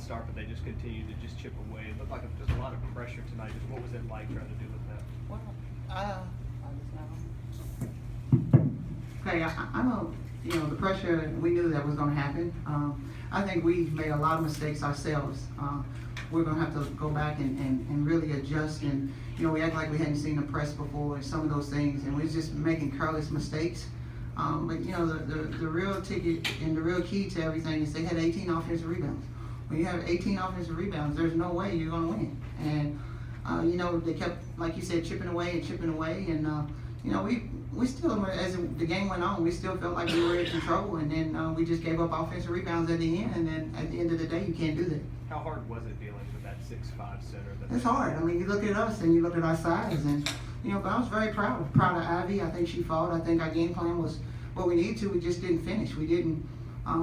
start, but they just continued to just chip away. It looked like just a lot of pressure tonight. Just what was it like trying to deal with that? Well, okay, I know, the pressure, we knew that was going to happen. I think we made a lot of mistakes ourselves. We're going to have to go back and really adjust. And, we act like we hadn't seen the press before and some of those things. And we're just making careless mistakes. But, the real ticket and the real key to everything is they had 18 offensive rebounds. When you have 18 offensive rebounds, there's no way you're going to win. And, they kept, like you said, chipping away. And, we still, as the game went on, we still felt like we were in control. And then we just gave up offensive rebounds at the end. And then at the end of the day, you can't do that. How hard was it dealing with that 6'5" center? It's hard. I mean, you look at us and you look at our size. And, but I was very proud of Ivy. I think she fought. I think our game plan was what we needed to. We just didn't finish. We didn't.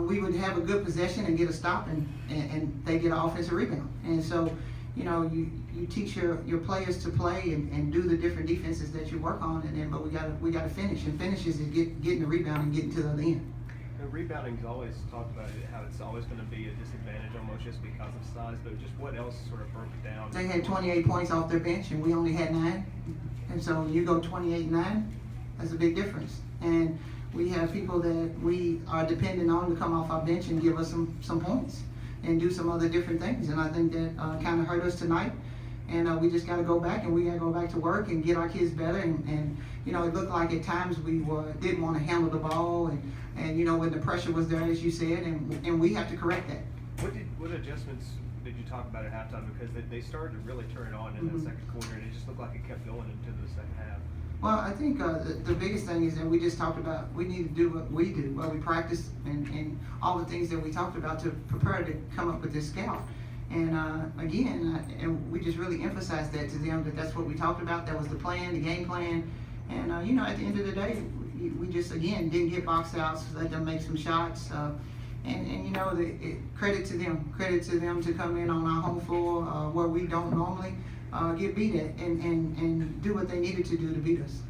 We would have a good possession and get a stop, and they get an offensive rebound. And so, you teach your players to play and do the different defenses that you work on, but we got to finish. And finishes is getting the rebound and getting to the other end. And rebounding is always talked about how it's always going to be a disadvantage almost just because of size. But just what else sort of broke it down? They had 28 points off their bench, and we only had 9. And so you go 28-9. That's a big difference. And we have people that we are dependent on to come off our bench and give us some points and do some other different things. And I think that kind of hurt us tonight. And we just got to go back, and we got to go back to work and get our kids better. And it looked like at times we didn't want to handle the ball, and when the pressure was there, as you said, and we have to correct that. What adjustments did you talk about at halftime? Because they started to really turn it on in the second quarter, and it just looked like it kept going into the second half. Well, I think the biggest thing is that we just talked about we need to do what we do, what we practice, and all the things that we talked about to prepare to come up with this scout. And and we just really emphasized that to them, that's what we talked about. That was the plan, the game plan. And at the end of the day, we just again didn't get box outs, let them make some shots. Credit to them to come in on our home floor where we don't normally get beat at and do what they needed to do to beat us.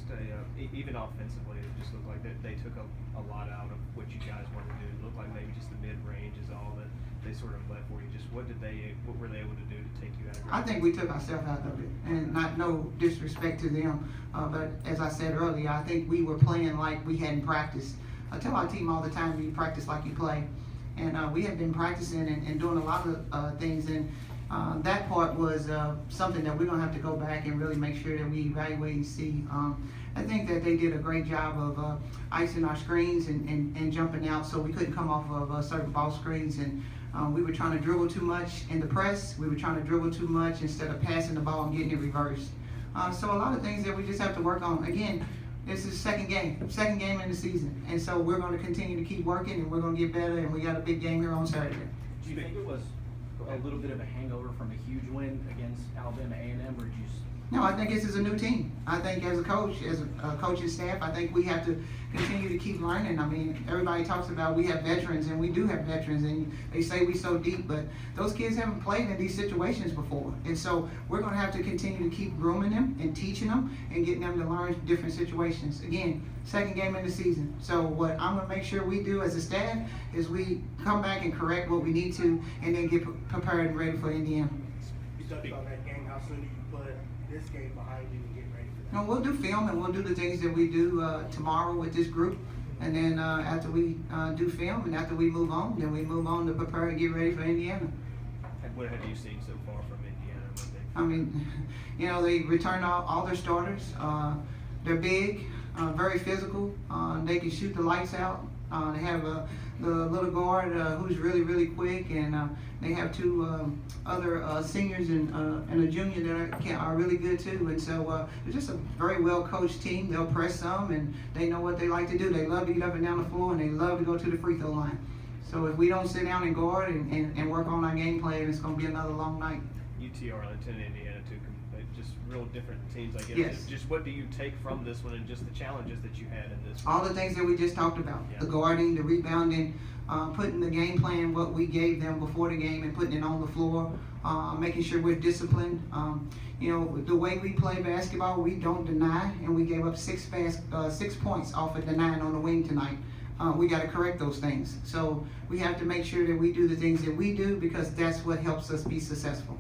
Stay up. Even offensively, it just looked like they took a lot out of what you guys wanted to do. It looked like maybe just the mid-range is all that they sort of left for you. Just what were they able to do to take you out of it? I think we took ourselves out of it, and no disrespect to them, but as I said earlier, I think we were playing like we hadn't practiced. I tell our team all the time, you practice like you play, and we had been practicing and doing a lot of things, and that part was something that we're going to have to go back and really make sure that we evaluate and see. I think that they did a great job of icing our screens and jumping out, so we couldn't come off of certain ball screens, and we were trying to dribble too much in the press. We were trying to dribble too much instead of passing the ball and getting it reversed. So a lot of things that we just have to work on. Again, this is second game in the season, and so we're going to continue to keep working, and we're going to get better, and we got a big game here on Saturday. Do you think it was a little bit of a hangover from a huge win against Alabama A&M, or did you? No, I think this is a new team. I think as a coach, as a coaching staff, I think we have to continue to keep learning. I mean, everybody talks about we have veterans, and we do have veterans, and they say we so deep, but those kids haven't played in these situations before. And so we're going to have to continue to keep grooming them and teaching them and getting them to learn different situations. Again, second game in the season. So what I'm going to make sure we do as a staff is we come back and correct what we need to, and then get prepared and ready for Indiana. You touched on that game. How soon do you put this game behind you and get ready for that? No, we'll do film, and we'll do the things that we do tomorrow with this group. And then after we do film and after we move on, then we move on to prepare and get ready for Indiana. And what have you seen so far from Indiana? I mean, they returned all their starters. They're big, very physical. They can shoot the lights out. They have the little guard who's really, really quick, and they have 2 other seniors and a junior that are really good too. And so they're just a very well coached team. They'll press some, and they know what they like to do. They love to get up and down the floor, and they love to go to the free throw line. So if we don't sit down and guard and work on our game plan, it's going to be another long night. UT Arlington, Indiana, too, just real different teams, I guess. Yes. Just what do you take from this one and just the challenges that you had in this one? All the things that we just talked about, Yeah. the guarding, the rebounding, putting the game plan, what we gave them before the game, and putting it on the floor, making sure we're disciplined. The way we play basketball, we don't deny, and we gave up 6 points off of denying on the wing tonight. we got to correct those things. So we have to make sure that we do the things that we do, because that's what helps us be successful.